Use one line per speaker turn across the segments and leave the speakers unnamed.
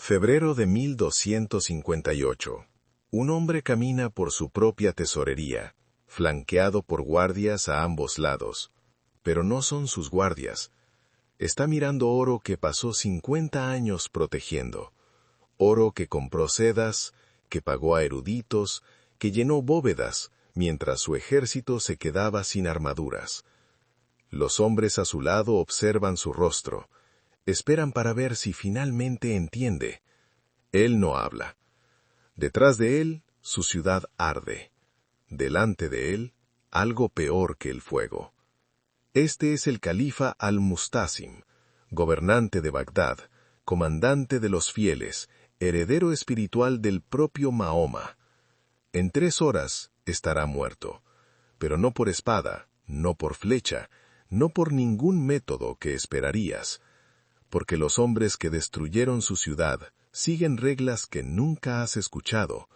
Febrero de 1258. Un hombre camina por su propia tesorería, flanqueado por guardias a ambos lados. Pero no son sus guardias. Está mirando oro que pasó 50 años protegiendo. Oro que compró sedas, que pagó a eruditos, que llenó bóvedas, mientras su ejército se quedaba sin armaduras. Los hombres a su lado observan su rostro. Esperan para ver si finalmente entiende. Él no habla. Detrás de él, su ciudad arde. Delante de él, algo peor que el fuego. Este es el califa al-Mustasim, gobernante de Bagdad, comandante de los fieles, heredero espiritual del propio Mahoma. En 3 horas estará muerto, pero no por espada, no por flecha, no por ningún método que esperarías, porque los hombres que destruyeron su ciudad siguen reglas que nunca has escuchado,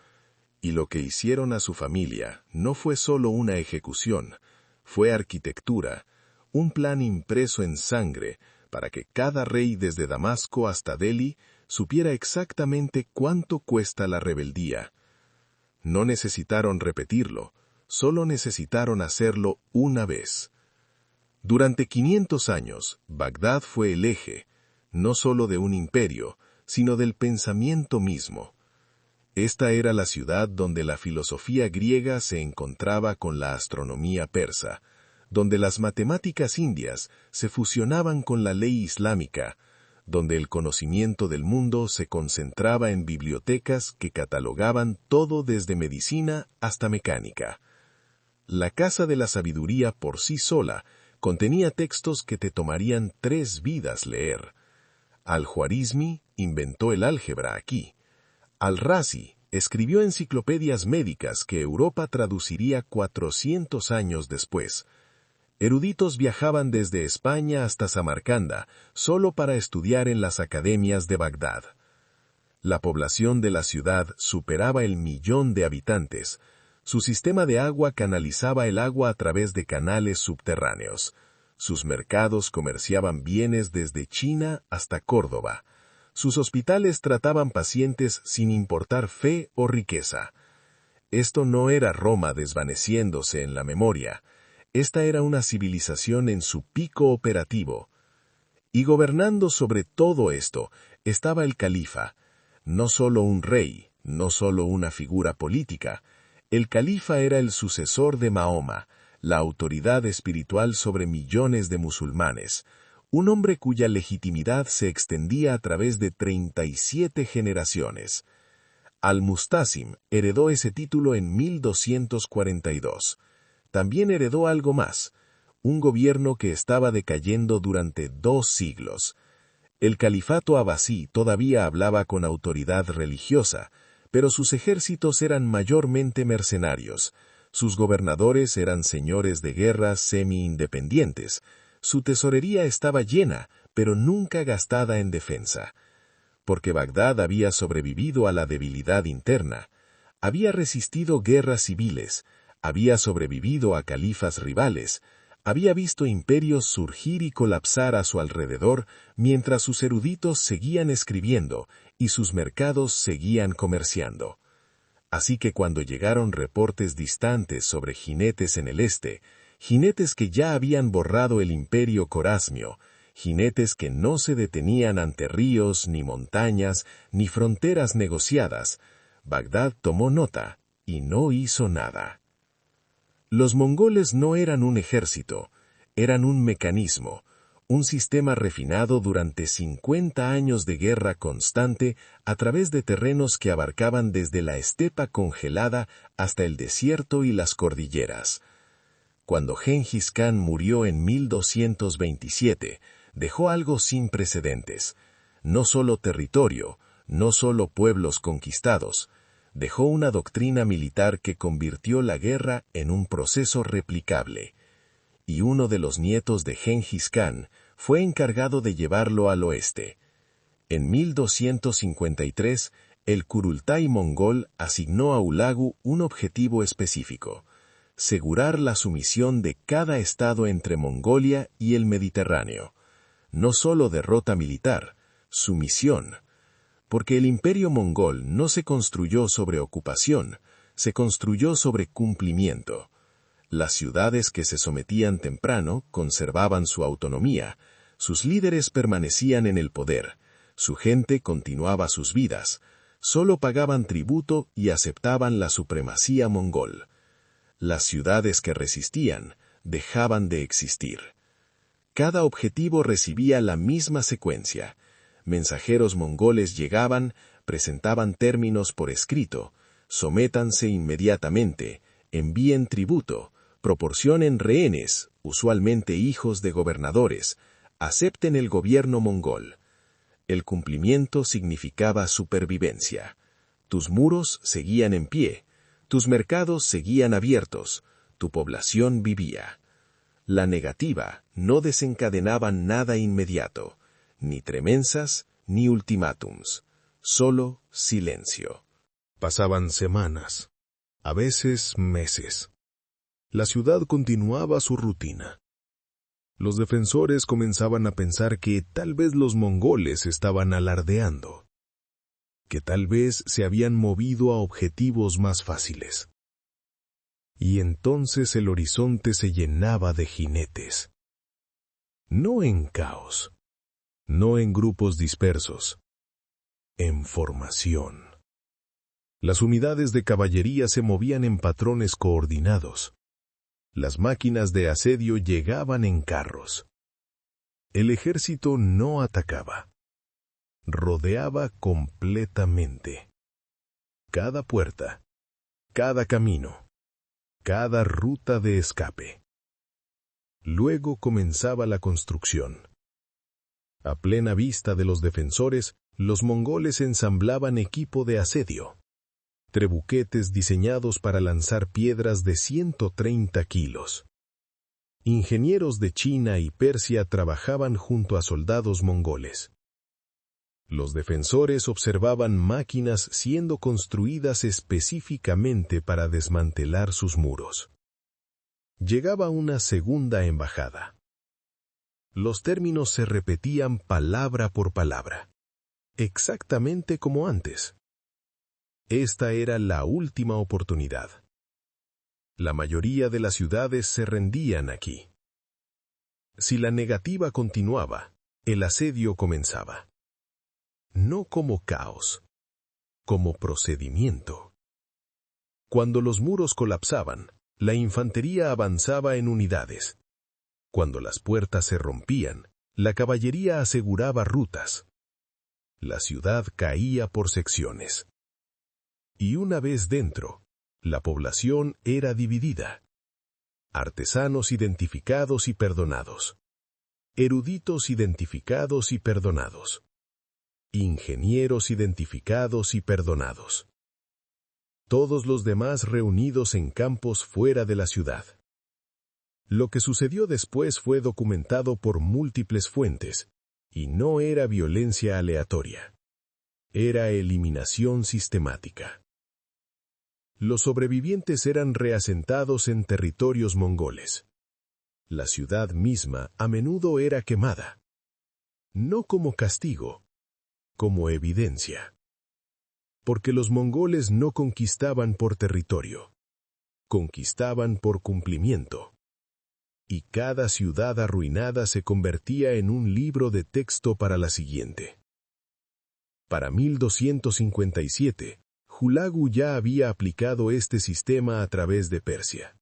y lo que hicieron a su familia no fue solo una ejecución, fue arquitectura, un plan impreso en sangre para que cada rey desde Damasco hasta Delhi supiera exactamente cuánto cuesta la rebeldía. No necesitaron repetirlo, solo necesitaron hacerlo una vez. Durante 500 años, Bagdad fue el eje, no solo de un imperio, sino del pensamiento mismo. Esta era la ciudad donde la filosofía griega se encontraba con la astronomía persa, donde las matemáticas indias se fusionaban con la ley islámica, donde el conocimiento del mundo se concentraba en bibliotecas que catalogaban todo desde medicina hasta mecánica. La Casa de la Sabiduría por sí sola contenía textos que te tomarían 3 vidas leer. Al-Juarizmi inventó el álgebra aquí. Al-Razi escribió enciclopedias médicas que Europa traduciría 400 años después. Eruditos viajaban desde España hasta Samarcanda solo para estudiar en las academias de Bagdad. La población de la ciudad superaba el 1.000.000 de habitantes. Su sistema de agua canalizaba el agua a través de canales subterráneos. Sus mercados comerciaban bienes desde China hasta Córdoba. Sus hospitales trataban pacientes sin importar fe o riqueza. Esto no era Roma desvaneciéndose en la memoria. Esta era una civilización en su pico operativo. Y gobernando sobre todo esto estaba el califa, no solo un rey, no solo una figura política. El califa era el sucesor de Mahoma, la autoridad espiritual sobre millones de musulmanes, un hombre cuya legitimidad se extendía a través de 37 generaciones. Al-Mustasim heredó ese título en 1242. También heredó algo más, un gobierno que estaba decayendo durante 2 siglos. El califato abasí todavía hablaba con autoridad religiosa, pero sus ejércitos eran mayormente mercenarios. Sus gobernadores eran señores de guerra semi-independientes. Su tesorería estaba llena, pero nunca gastada en defensa. Porque Bagdad había sobrevivido a la debilidad interna. Había resistido guerras civiles. Había sobrevivido a califas rivales. Había visto imperios surgir y colapsar a su alrededor mientras sus eruditos seguían escribiendo y sus mercados seguían comerciando. Así que cuando llegaron reportes distantes sobre jinetes en el este, jinetes que ya habían borrado el imperio corasmio, jinetes que no se detenían ante ríos, ni montañas, ni fronteras negociadas, Bagdad tomó nota y no hizo nada. Los mongoles no eran un ejército, eran un mecanismo, un sistema refinado durante 50 años de guerra constante a través de terrenos que abarcaban desde la estepa congelada hasta el desierto y las cordilleras. Cuando Gengis Khan murió en 1227, dejó algo sin precedentes. No solo territorio, no solo pueblos conquistados, dejó una doctrina militar que convirtió la guerra en un proceso replicable. Y uno de los nietos de Gengis Khan fue encargado de llevarlo al oeste. En 1253, el Kurultai mongol asignó a Hulagu un objetivo específico: asegurar la sumisión de cada estado entre Mongolia y el Mediterráneo. No solo derrota militar, sumisión. porque el imperio mongol no se construyó sobre ocupación, se construyó sobre cumplimiento. Las ciudades que se sometían temprano conservaban su autonomía, sus líderes permanecían en el poder, su gente continuaba sus vidas, solo pagaban tributo y aceptaban la supremacía mongol. Las ciudades que resistían dejaban de existir. Cada objetivo recibía la misma secuencia. Mensajeros mongoles llegaban, presentaban términos por escrito, sométanse inmediatamente, envíen tributo, proporcionen rehenes, usualmente hijos de gobernadores, acepten el gobierno mongol. El cumplimiento significaba supervivencia. Tus muros seguían en pie, tus mercados seguían abiertos, tu población vivía. La negativa no desencadenaba nada inmediato, ni tremensas ni ultimátums, solo silencio.
Pasaban semanas, a veces meses. La ciudad continuaba su rutina. Los defensores comenzaban a pensar que tal vez los mongoles estaban alardeando, que tal vez se habían movido a objetivos más fáciles. Y entonces el horizonte se llenaba de jinetes. No en caos, no en grupos dispersos, en formación. Las unidades de caballería se movían en patrones coordinados. Las máquinas de asedio llegaban en carros. El ejército no atacaba. Rodeaba completamente. Cada puerta, cada camino, cada ruta de escape. Luego comenzaba la construcción. A plena vista de los defensores, los mongoles ensamblaban equipo de asedio. Trebuquetes diseñados para lanzar piedras de 130 kilos. Ingenieros de China y Persia trabajaban junto a soldados mongoles. Los defensores observaban máquinas siendo construidas específicamente para desmantelar sus muros. Llegaba una segunda embajada. Los términos se repetían palabra por palabra, exactamente como antes. Esta era la última oportunidad. La mayoría de las ciudades se rendían aquí. Si la negativa continuaba, el asedio comenzaba. No como caos, como procedimiento. Cuando los muros colapsaban, la infantería avanzaba en unidades. Cuando las puertas se rompían, la caballería aseguraba rutas. La ciudad caía por secciones. Y una vez dentro, la población era dividida. Artesanos identificados y perdonados. Eruditos identificados y perdonados. Ingenieros identificados y perdonados. Todos los demás reunidos en campos fuera de la ciudad. Lo que sucedió después fue documentado por múltiples fuentes, y no era violencia aleatoria. Era eliminación sistemática. Los sobrevivientes eran reasentados en territorios mongoles. La ciudad misma a menudo era quemada. No como castigo, como evidencia. Porque los mongoles no conquistaban por territorio. Conquistaban por cumplimiento. Y cada ciudad arruinada se convertía en un libro de texto para la siguiente. Para 1257, Hulagu ya había aplicado este sistema a través de Persia.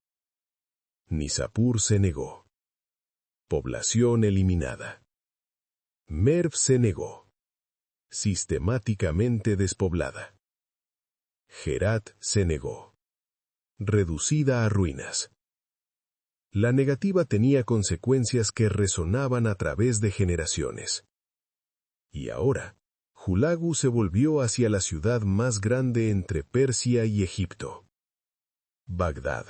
Nishapur se negó. Población eliminada. Merv se negó. Sistemáticamente despoblada. Herat se negó. Reducida a ruinas. La negativa tenía consecuencias que resonaban a través de generaciones. Y ahora, Hulagu se volvió hacia la ciudad más grande entre Persia y Egipto. Bagdad.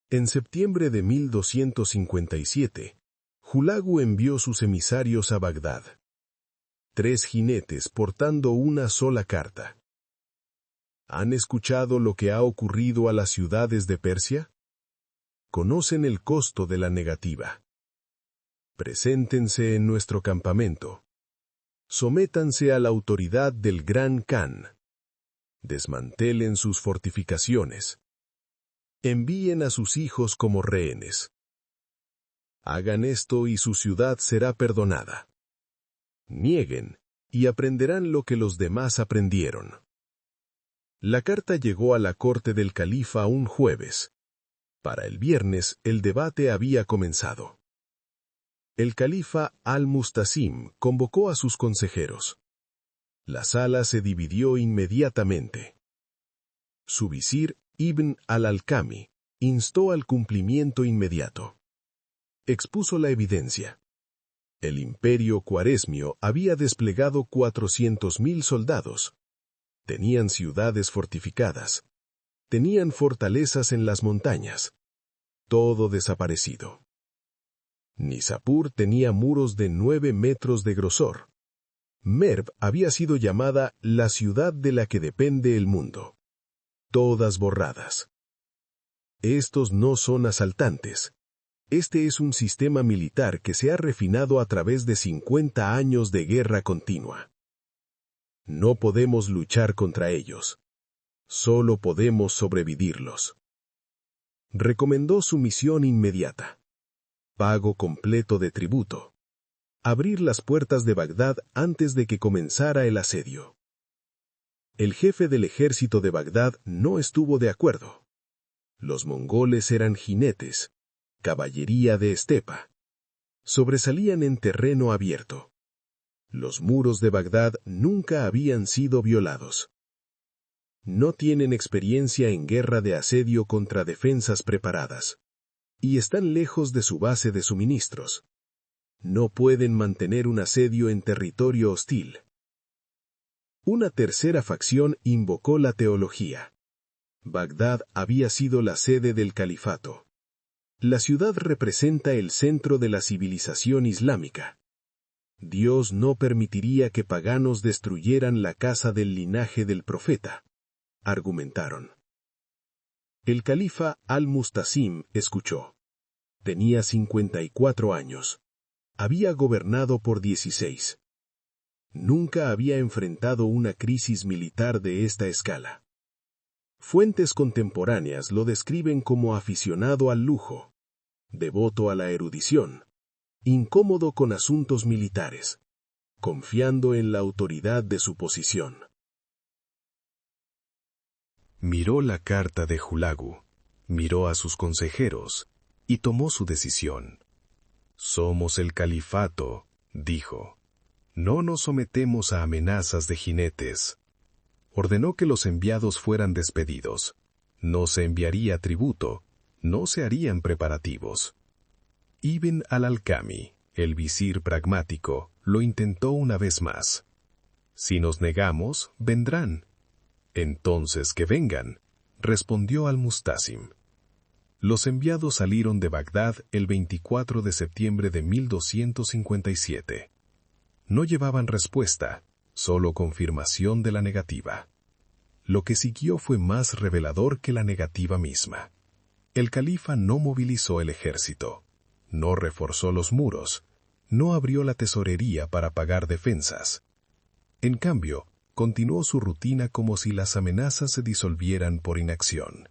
En septiembre de 1257, Hulagu envió sus emisarios a Bagdad. 3 jinetes portando una sola carta. ¿Han escuchado lo que ha ocurrido a las ciudades de Persia? Conocen el costo de la negativa. Preséntense en nuestro campamento. Sométanse a la autoridad del Gran Khan. Desmantelen sus fortificaciones. Envíen a sus hijos como rehenes. Hagan esto y su ciudad será perdonada. Nieguen y aprenderán lo que los demás aprendieron. La carta llegó a la corte del califa un jueves. Para el viernes el debate había comenzado. El califa al-Mustasim convocó a sus consejeros. La sala se dividió inmediatamente. Su visir, Ibn al-Alkami, instó al cumplimiento inmediato. Expuso la evidencia. El imperio cuaresmio había desplegado 400.000 soldados. Tenían ciudades fortificadas. Tenían fortalezas en las montañas. Todo desaparecido. Nishapur tenía muros de 9 metros de grosor. Merv había sido llamada la ciudad de la que depende el mundo. Todas borradas. Estos no son asaltantes. Este es un sistema militar que se ha refinado a través de 50 años de guerra continua. No podemos luchar contra ellos. Solo podemos sobrevivirlos. Recomendó su misión inmediata. Pago completo de tributo. Abrir las puertas de Bagdad antes de que comenzara el asedio. El jefe del ejército de Bagdad no estuvo de acuerdo. Los mongoles eran jinetes, caballería de estepa. Sobresalían en terreno abierto. Los muros de Bagdad nunca habían sido violados. No tienen experiencia en guerra de asedio contra defensas preparadas. Y están lejos de su base de suministros. No pueden mantener un asedio en territorio hostil. Una tercera facción invocó la teología. Bagdad había sido la sede del califato. La ciudad representa el centro de la civilización islámica. Dios no permitiría que paganos destruyeran la casa del linaje del profeta, argumentaron. El califa al-Mustasim escuchó. Tenía 54 años. Había gobernado por 16. Nunca había enfrentado una crisis militar de esta escala. Fuentes contemporáneas lo describen como aficionado al lujo, devoto a la erudición, incómodo con asuntos militares, confiando en la autoridad de su posición.
Miró la carta de Hulagu, miró a sus consejeros y tomó su decisión. Somos el califato, dijo. No nos sometemos a amenazas de jinetes. Ordenó que los enviados fueran despedidos. No se enviaría tributo, no se harían preparativos. Ibn al-Alkami, el visir pragmático, lo intentó una vez más. Si nos negamos, vendrán. Entonces que vengan, respondió al-Mustasim. Los enviados salieron de Bagdad el 24 de septiembre de 1257. No llevaban respuesta, solo confirmación de la negativa. Lo que siguió fue más revelador que la negativa misma. El califa no movilizó el ejército, no reforzó los muros, no abrió la tesorería para pagar defensas. En cambio, continuó su rutina como si las amenazas se disolvieran por inacción.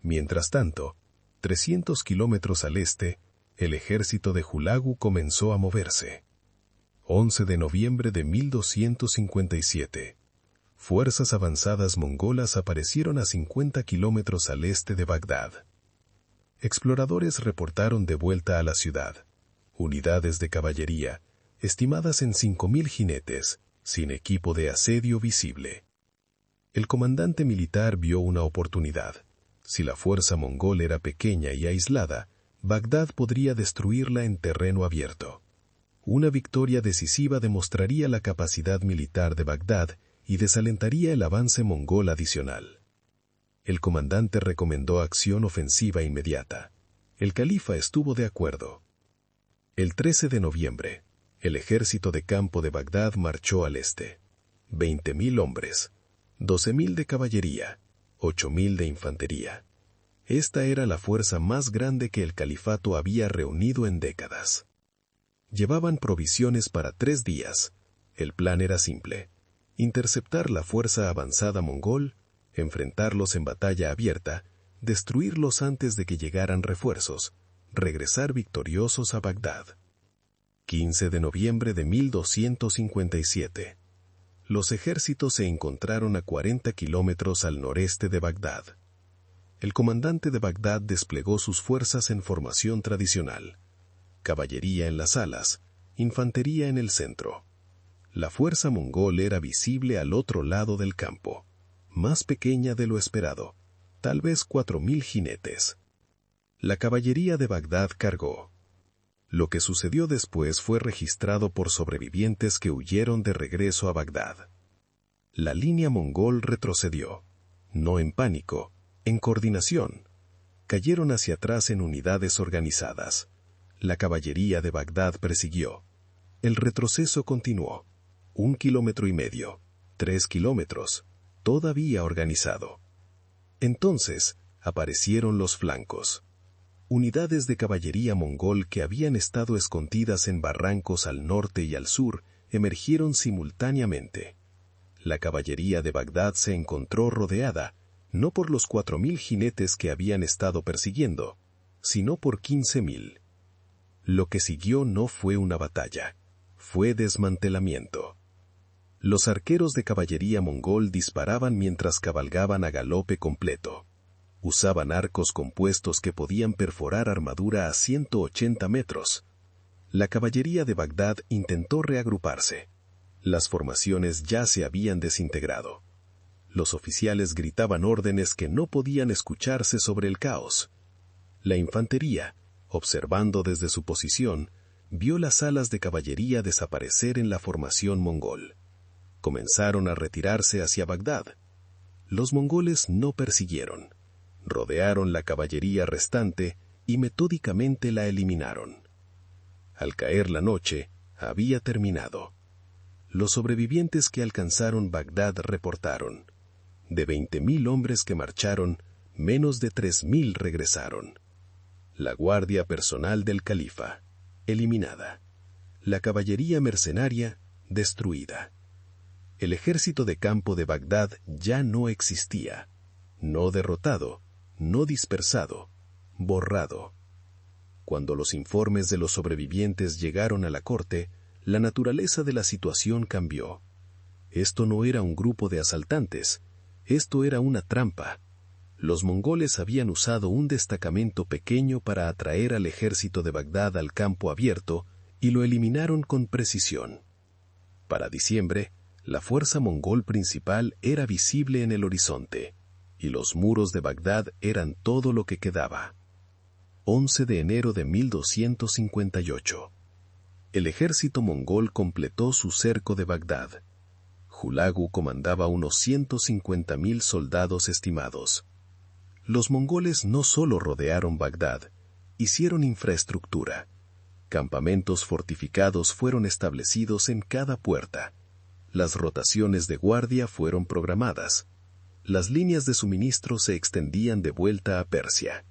Mientras tanto, 300 kilómetros al este, el ejército de Hulagu comenzó a moverse. 11 de noviembre de 1257. Fuerzas avanzadas mongolas aparecieron a 50 kilómetros al este de Bagdad. Exploradores reportaron de vuelta a la ciudad. Unidades de caballería, estimadas en 5.000 jinetes, sin equipo de asedio visible. El comandante militar vio una oportunidad. Si la fuerza mongol era pequeña y aislada, Bagdad podría destruirla en terreno abierto. Una victoria decisiva demostraría la capacidad militar de Bagdad y desalentaría el avance mongol adicional. El comandante recomendó acción ofensiva inmediata. El califa estuvo de acuerdo. El 13 de noviembre, el ejército de campo de Bagdad marchó al este. 20.000 hombres, 12.000 de caballería, 8.000 de infantería. Esta era la fuerza más grande que el califato había reunido en décadas. Llevaban provisiones para 3 días. El plan era simple: interceptar la fuerza avanzada mongol, enfrentarlos en batalla abierta, destruirlos antes de que llegaran refuerzos, regresar victoriosos a Bagdad. 15 de noviembre de 1257. Los ejércitos se encontraron a 40 kilómetros al noreste de Bagdad. El comandante de Bagdad desplegó sus fuerzas en formación tradicional: caballería en las alas, infantería en el centro. La fuerza mongol era visible al otro lado del campo, más pequeña de lo esperado, tal vez 4.000 jinetes. La caballería de Bagdad cargó. Lo que sucedió después fue registrado por sobrevivientes que huyeron de regreso a Bagdad. La línea mongol retrocedió, no en pánico, en coordinación. Cayeron hacia atrás en unidades organizadas. La caballería de Bagdad persiguió. El retroceso continuó. 1,5 kilómetros, 3 kilómetros, todavía organizado. Entonces aparecieron los flancos. Unidades de caballería mongol que habían estado escondidas en barrancos al norte y al sur emergieron simultáneamente. La caballería de Bagdad se encontró rodeada, no por los 4.000 jinetes que habían estado persiguiendo, sino por 15.000. Lo que siguió no fue una batalla, fue desmantelamiento. Los arqueros de caballería mongol disparaban mientras cabalgaban a galope completo. Usaban arcos compuestos que podían perforar armadura a 180 metros. La caballería de Bagdad intentó reagruparse. Las formaciones ya se habían desintegrado. Los oficiales gritaban órdenes que no podían escucharse sobre el caos. La infantería, observando desde su posición, vio las alas de caballería desaparecer en la formación mongol. Comenzaron a retirarse hacia Bagdad. Los mongoles no persiguieron. Rodearon la caballería restante y metódicamente la eliminaron. Al caer la noche, había terminado. Los sobrevivientes que alcanzaron Bagdad reportaron: de 20.000 hombres que marcharon, menos de 3.000 regresaron. La guardia personal del califa, eliminada. La caballería mercenaria, destruida. El ejército de campo de Bagdad ya no existía. No derrotado, no dispersado, borrado. Cuando los informes de los sobrevivientes llegaron a la corte, la naturaleza de la situación cambió. Esto no era un grupo de asaltantes, esto era una trampa. Los mongoles habían usado un destacamento pequeño para atraer al ejército de Bagdad al campo abierto y lo eliminaron con precisión. Para diciembre, la fuerza mongol principal era visible en el horizonte, y los muros de Bagdad eran todo lo que quedaba. 11 de enero de 1258. El ejército mongol completó su cerco de Bagdad. Hulagu comandaba unos 150.000 soldados estimados. Los mongoles no solo rodearon Bagdad, hicieron infraestructura. Campamentos fortificados fueron establecidos en cada puerta. Las rotaciones de guardia fueron programadas. Las líneas de suministro se extendían de vuelta a Persia.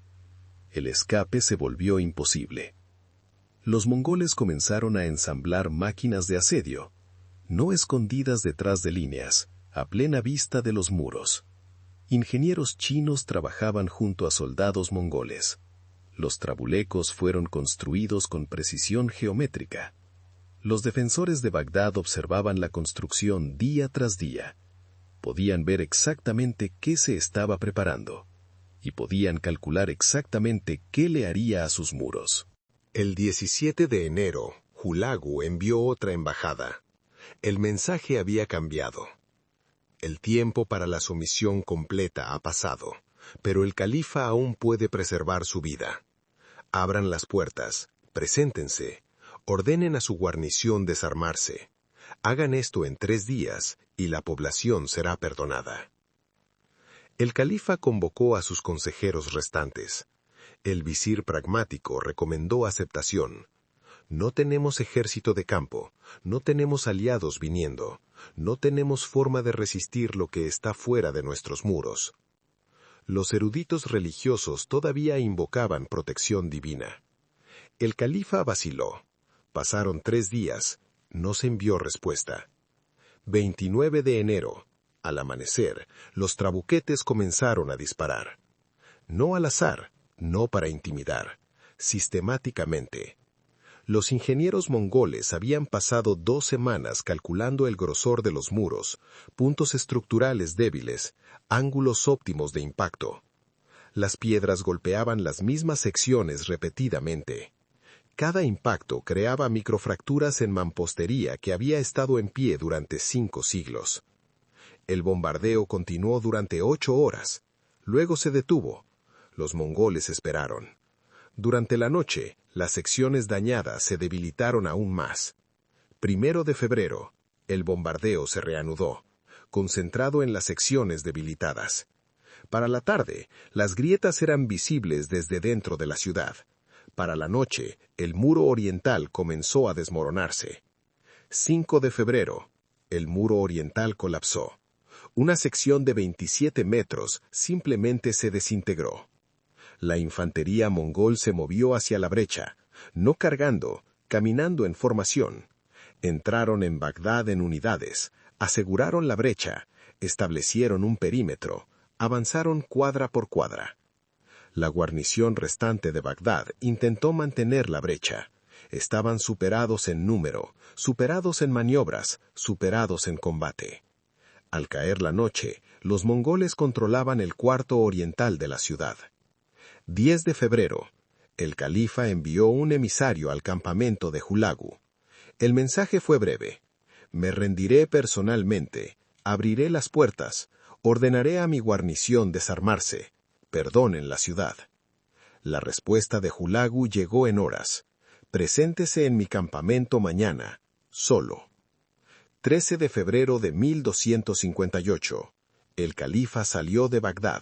El escape se volvió imposible. Los mongoles comenzaron a ensamblar máquinas de asedio, no escondidas detrás de líneas, a plena vista de los muros. Ingenieros chinos trabajaban junto a soldados mongoles. Los trabulecos fueron construidos con precisión geométrica. Los defensores de Bagdad observaban la construcción día tras día. Podían ver exactamente qué se estaba preparando, y podían calcular exactamente qué le haría a sus muros.
El 17 de enero, Hulagu envió otra embajada. El mensaje había cambiado. El tiempo para la sumisión completa ha pasado, pero el califa aún puede preservar su vida. Abran las puertas, preséntense, ordenen a su guarnición desarmarse. Hagan esto en 3 días y la población será perdonada. El califa convocó a sus consejeros restantes. El visir pragmático recomendó aceptación. No tenemos ejército de campo, no tenemos aliados viniendo, no tenemos forma de resistir lo que está fuera de nuestros muros. Los eruditos religiosos todavía invocaban protección divina. El califa vaciló. Pasaron 3 días, no se envió respuesta. 29 de enero. Al amanecer, los trabuquetes comenzaron a disparar. No al azar, no para intimidar, sistemáticamente. Los ingenieros mongoles habían pasado 2 semanas calculando el grosor de los muros, puntos estructurales débiles, ángulos óptimos de impacto. Las piedras golpeaban las mismas secciones repetidamente. Cada impacto creaba microfracturas en mampostería que había estado en pie durante 5 siglos. El bombardeo continuó durante 8 horas. Luego se detuvo. Los mongoles esperaron. Durante la noche, las secciones dañadas se debilitaron aún más. 1 de febrero, el bombardeo se reanudó, concentrado en las secciones debilitadas. Para la tarde, las grietas eran visibles desde dentro de la ciudad. Para la noche, el muro oriental comenzó a desmoronarse. 5 de febrero, el muro oriental colapsó. Una sección de 27 metros simplemente se desintegró. La infantería mongol se movió hacia la brecha, no cargando, caminando en formación. Entraron en Bagdad en unidades, aseguraron la brecha, establecieron un perímetro, avanzaron cuadra por cuadra. La guarnición restante de Bagdad intentó mantener la brecha. Estaban superados en número, superados en maniobras, superados en combate. Al caer la noche, los mongoles controlaban el cuarto oriental de la ciudad. 10 de febrero, el califa envió un emisario al campamento de Hulagu. El mensaje fue breve. Me rendiré personalmente, abriré las puertas, ordenaré a mi guarnición desarmarse, perdonen la ciudad. La respuesta de Hulagu llegó en horas. Preséntese en mi campamento mañana, solo. 13 de febrero de 1258. El califa salió de Bagdad.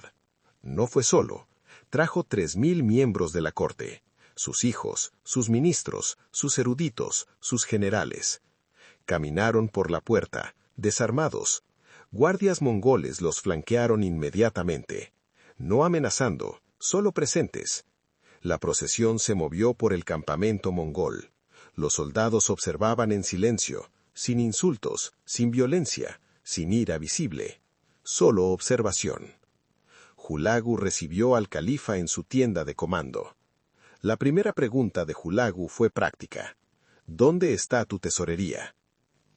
No fue solo. Trajo 3.000 miembros de la corte, sus hijos, sus ministros, sus eruditos, sus generales. Caminaron por la puerta, desarmados. Guardias mongoles los flanquearon inmediatamente, no amenazando, solo presentes. La procesión se movió por el campamento mongol. Los soldados observaban en silencio, sin insultos, sin violencia, sin ira visible, solo observación. Hulagu recibió al califa en su tienda de comando. La primera pregunta de Hulagu fue práctica. ¿Dónde está tu tesorería?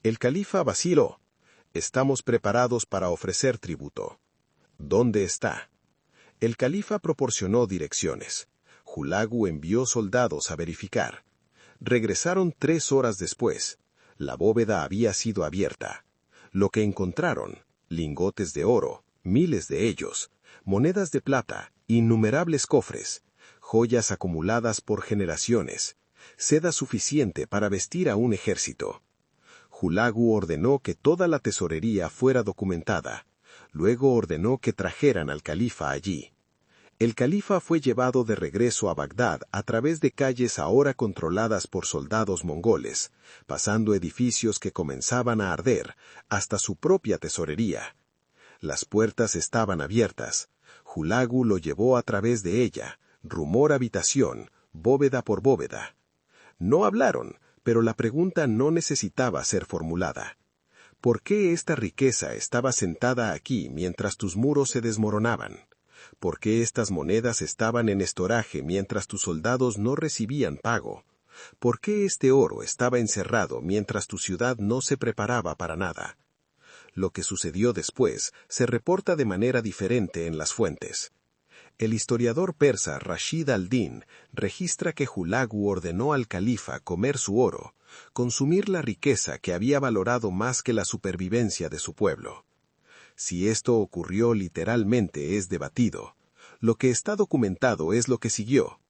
El califa vaciló. Estamos preparados para ofrecer tributo. ¿Dónde está? El califa proporcionó direcciones. Hulagu envió soldados a verificar. Regresaron 3 horas después. La bóveda había sido abierta. Lo que encontraron, lingotes de oro, miles de ellos, monedas de plata, innumerables cofres, joyas acumuladas por generaciones, seda suficiente para vestir a un ejército. Hulagu ordenó que toda la tesorería fuera documentada. Luego ordenó que trajeran al califa allí. El califa fue llevado de regreso a Bagdad a través de calles ahora controladas por soldados mongoles, pasando edificios que comenzaban a arder, hasta su propia tesorería. Las puertas estaban abiertas. Hulagu lo llevó a través de ella, rumor habitación, bóveda por bóveda. No hablaron, pero la pregunta no necesitaba ser formulada. ¿Por qué esta riqueza estaba sentada aquí mientras tus muros se desmoronaban? ¿Por qué estas monedas estaban en estoraje mientras tus soldados no recibían pago? ¿Por qué este oro estaba encerrado mientras tu ciudad no se preparaba para nada? Lo que sucedió después se reporta de manera diferente en las fuentes. El historiador persa Rashid al-Din registra que Hulagu ordenó al califa comer su oro, consumir la riqueza que había valorado más que la supervivencia de su pueblo. Si esto ocurrió literalmente es debatido. Lo que está documentado es lo que siguió.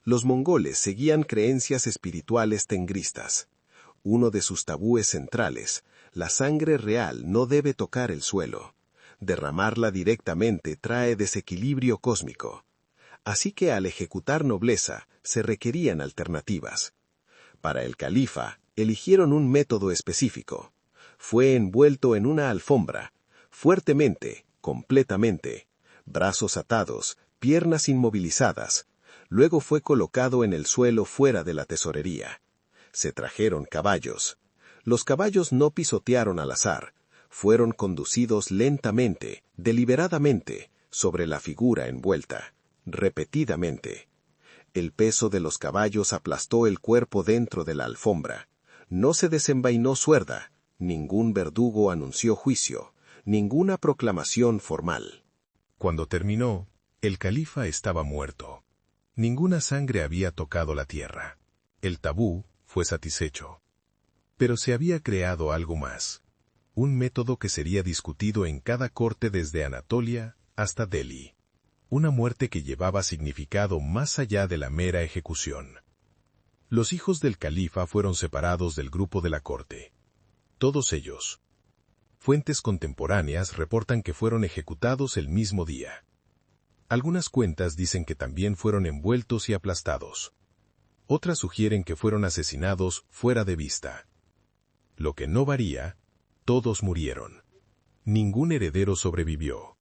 Los mongoles seguían creencias espirituales tengristas. Uno de sus tabúes centrales, la sangre real no debe tocar el suelo. Derramarla directamente trae desequilibrio cósmico. Así que al ejecutar nobleza se requerían alternativas. Para el califa, eligieron un método específico. Fue envuelto en una alfombra, fuertemente, completamente, brazos atados, piernas inmovilizadas. Luego fue colocado en el suelo fuera de la tesorería. Se trajeron caballos. Los caballos no pisotearon al azar, fueron conducidos lentamente, deliberadamente, sobre la figura envuelta, repetidamente. El peso de los caballos aplastó el cuerpo dentro de la alfombra. No se desenvainó suerda, ningún verdugo anunció juicio, ninguna proclamación formal.
Cuando terminó, el califa estaba muerto. Ninguna sangre había tocado la tierra. El tabú fue satisfecho. Pero se había creado algo más. Un método que sería discutido en cada corte desde Anatolia hasta Delhi. Una muerte que llevaba significado más allá de la mera ejecución. Los hijos del califa fueron separados del grupo de la corte. Todos ellos. Fuentes contemporáneas reportan que fueron ejecutados el mismo día. Algunas cuentas dicen que también fueron envueltos y aplastados. Otras sugieren que fueron asesinados fuera de vista. Lo que no varía, todos murieron. Ningún heredero sobrevivió.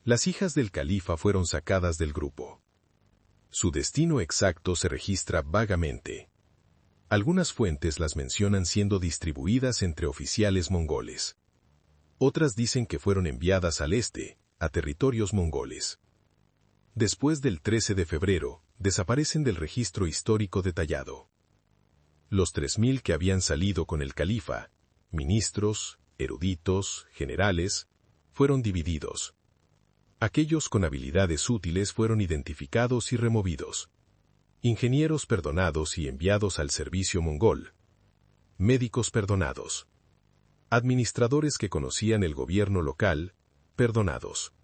Las hijas del califa fueron sacadas del grupo. Su destino exacto se registra vagamente. Algunas fuentes las mencionan siendo distribuidas entre oficiales mongoles. Otras dicen que fueron enviadas al este, a territorios mongoles. Después del 13 de febrero, desaparecen del registro histórico detallado. Los 3.000 que habían salido con el califa, ministros, eruditos, generales, fueron divididos. Aquellos con habilidades útiles fueron identificados y removidos. Ingenieros perdonados y enviados al servicio mongol. Médicos perdonados. Administradores que conocían el gobierno local, perdonados.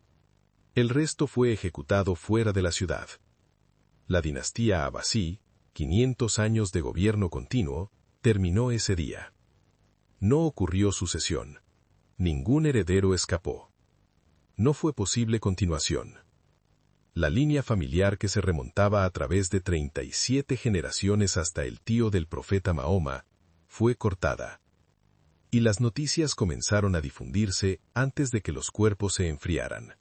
El resto fue ejecutado fuera de la ciudad. La dinastía Abbasí, 500 años de gobierno continuo, terminó ese día. No ocurrió sucesión. Ningún heredero escapó. No fue posible continuación. La línea familiar que se remontaba a través de 37 generaciones hasta el tío del profeta Mahoma, fue cortada. Y las noticias comenzaron a difundirse antes de que los cuerpos se enfriaran.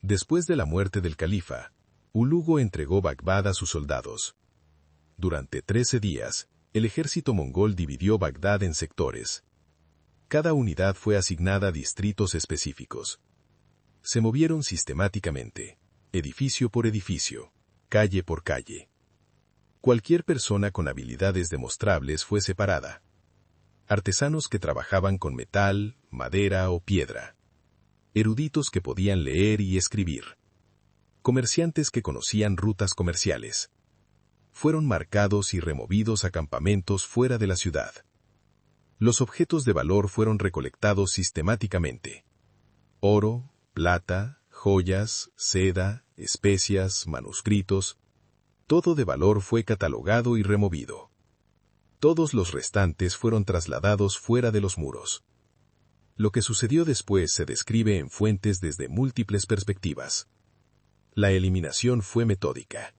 Después de la muerte del califa, Hulagu entregó Bagdad a sus soldados. Durante 13 días, el ejército mongol dividió Bagdad en sectores. Cada unidad fue asignada a distritos específicos. Se movieron sistemáticamente, edificio por edificio, calle por calle. Cualquier persona con habilidades demostrables fue separada. Artesanos que trabajaban con metal, madera o piedra. Eruditos que podían leer y escribir. Comerciantes que conocían rutas comerciales. Fueron marcados y removidos a campamentos fuera de la ciudad. Los objetos de valor fueron recolectados sistemáticamente. Oro, plata, joyas, seda, especias, manuscritos. Todo de valor fue catalogado y removido. Todos los restantes fueron trasladados fuera de los muros. Lo que sucedió después se describe en fuentes desde múltiples perspectivas. La eliminación fue metódica.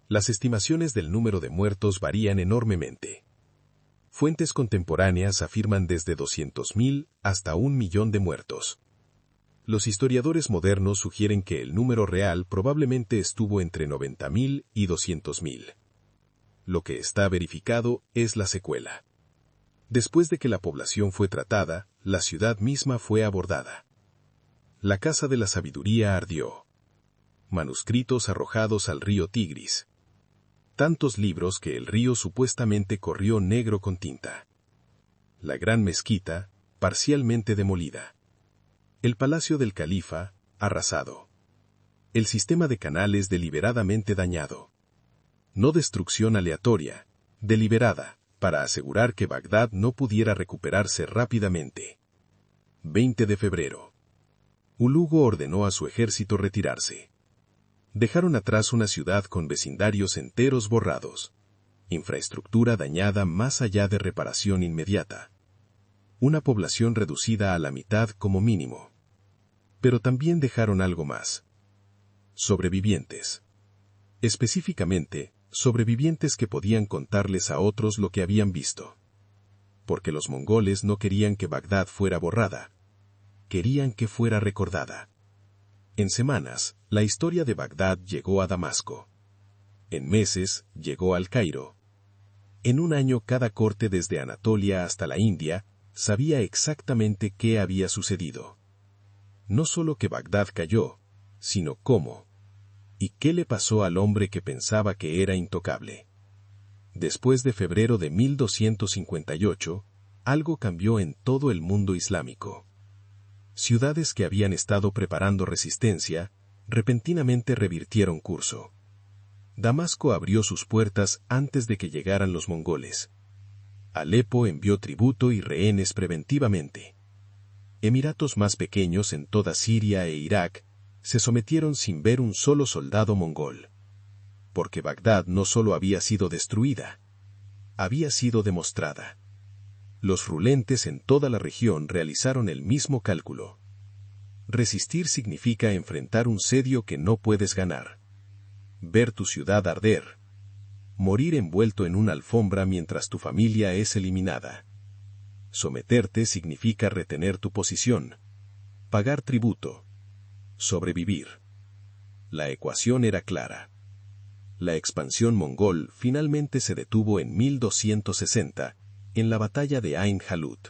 Las estimaciones del número de muertos varían enormemente. Fuentes contemporáneas afirman desde 200.000 hasta 1.000.000 de muertos. Los historiadores modernos sugieren que el número real probablemente estuvo entre 90.000 y 200.000. Lo que está verificado es la secuela. Después de que la población fue tratada, la ciudad misma fue abordada. La casa de la sabiduría ardió. Manuscritos arrojados al río Tigris. Tantos libros que el río supuestamente corrió negro con tinta. La gran mezquita, parcialmente demolida. El palacio del califa, arrasado. El sistema de canales deliberadamente dañado. No destrucción aleatoria, deliberada, para asegurar que Bagdad no pudiera recuperarse rápidamente. 20 de febrero. Hulagu ordenó a su ejército retirarse. Dejaron atrás una ciudad con vecindarios enteros borrados. Infraestructura dañada más allá de reparación inmediata. Una población reducida a la mitad como mínimo. Pero también dejaron algo más. Sobrevivientes. Específicamente, sobrevivientes que podían contarles a otros lo que habían visto. Porque los mongoles no querían que Bagdad fuera borrada. Querían que fuera recordada. En semanas, la historia de Bagdad llegó a Damasco. En meses, llegó al Cairo. En un año cada corte desde Anatolia hasta la India
sabía exactamente qué había sucedido. No solo que Bagdad cayó, sino cómo. ¿Y qué le pasó al hombre que pensaba que era intocable? Después de febrero de 1258, algo cambió en todo el mundo islámico. Ciudades que habían estado preparando resistencia, repentinamente revirtieron curso. Damasco abrió sus puertas antes de que llegaran los mongoles. Alepo envió tributo y rehenes preventivamente. Emiratos más pequeños en toda Siria e Irak se sometieron sin ver un solo soldado mongol. Porque Bagdad no solo había sido destruida, había sido demostrada. Los rulentes en toda la región realizaron el mismo cálculo. Resistir significa enfrentar un sedio que no puedes ganar. Ver tu ciudad arder. Morir envuelto en una alfombra mientras tu familia es eliminada. Someterte significa retener tu posición. Pagar tributo. Sobrevivir. La ecuación era clara. La expansión mongol finalmente se detuvo en 1260, en la batalla de Ain Jalut.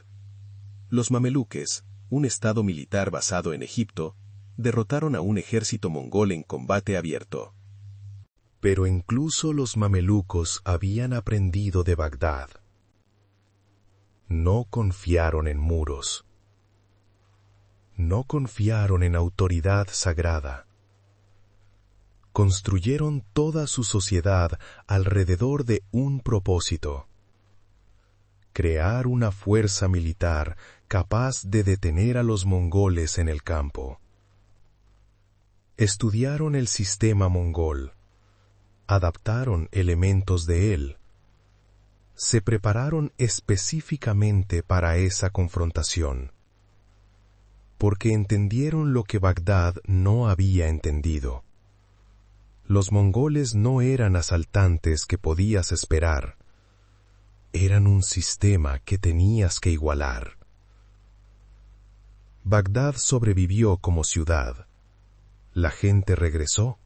Los mameluques, un estado militar basado en Egipto, derrotaron a un ejército mongol en combate abierto.
Pero incluso los mamelucos habían aprendido de Bagdad. No confiaron en muros. No confiaron en autoridad sagrada. Construyeron toda su sociedad alrededor de un propósito: crear una fuerza militar capaz de detener a los mongoles en el campo. Estudiaron el sistema mongol, adaptaron elementos de él, se prepararon específicamente para esa confrontación, porque entendieron lo que Bagdad no había entendido. Los mongoles no eran asaltantes que podías esperar, eran un sistema que tenías que igualar. Bagdad sobrevivió como ciudad. La gente regresó.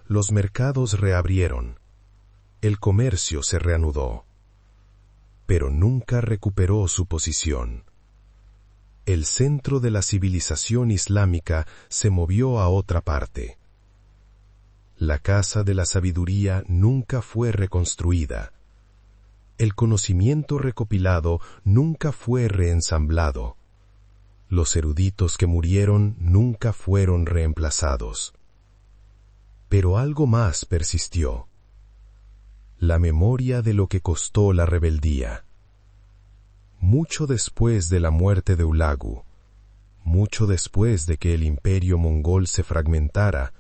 Los mercados reabrieron. El comercio se reanudó. Pero nunca recuperó su posición. El centro de la civilización islámica se movió a otra parte. La casa de la sabiduría nunca fue reconstruida. El conocimiento recopilado nunca fue reensamblado. Los eruditos que murieron nunca fueron reemplazados. Pero algo más persistió: la memoria de lo que costó la rebeldía. Mucho después de la muerte de Hulagu, mucho después de que el imperio mongol se fragmentara,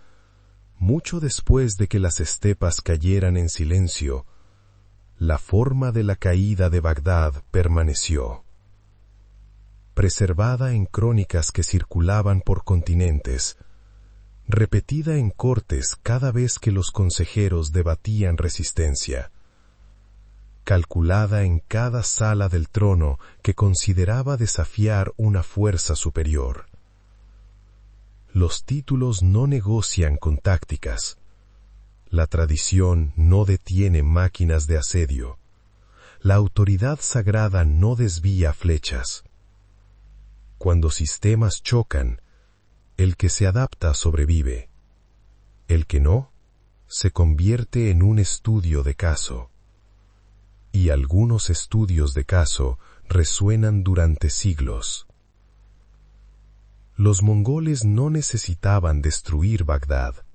mucho después de que las estepas cayeran en silencio, la forma de la caída de Bagdad permaneció. Preservada en crónicas que circulaban por continentes, repetida en cortes cada vez que los consejeros debatían resistencia, calculada en cada sala del trono que consideraba desafiar una fuerza superior. Los títulos no negocian con tácticas. La tradición no detiene máquinas de asedio. La autoridad sagrada no desvía flechas. Cuando sistemas chocan, el que se adapta sobrevive. El que no, se convierte en un estudio de caso. Y algunos estudios de caso resuenan durante siglos. Los mongoles no necesitaban destruir Bagdad.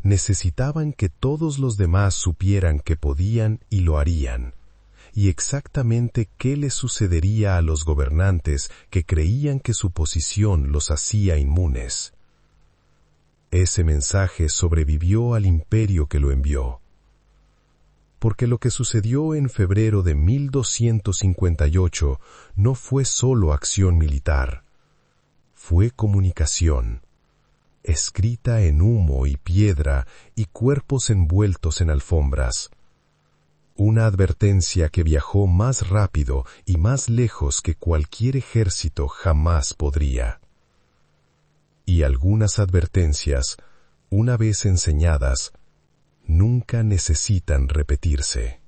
Necesitaban que todos los demás supieran que podían y lo harían, y exactamente qué les sucedería a los gobernantes que creían que su posición los hacía inmunes. Ese mensaje sobrevivió al imperio que lo envió. Porque lo que sucedió en febrero de 1258 no fue solo acción militar, fue comunicación, escrita en humo y piedra y cuerpos envueltos en alfombras. Una advertencia que viajó más rápido y más lejos que cualquier ejército jamás podría. Y algunas advertencias, una vez enseñadas, nunca necesitan repetirse.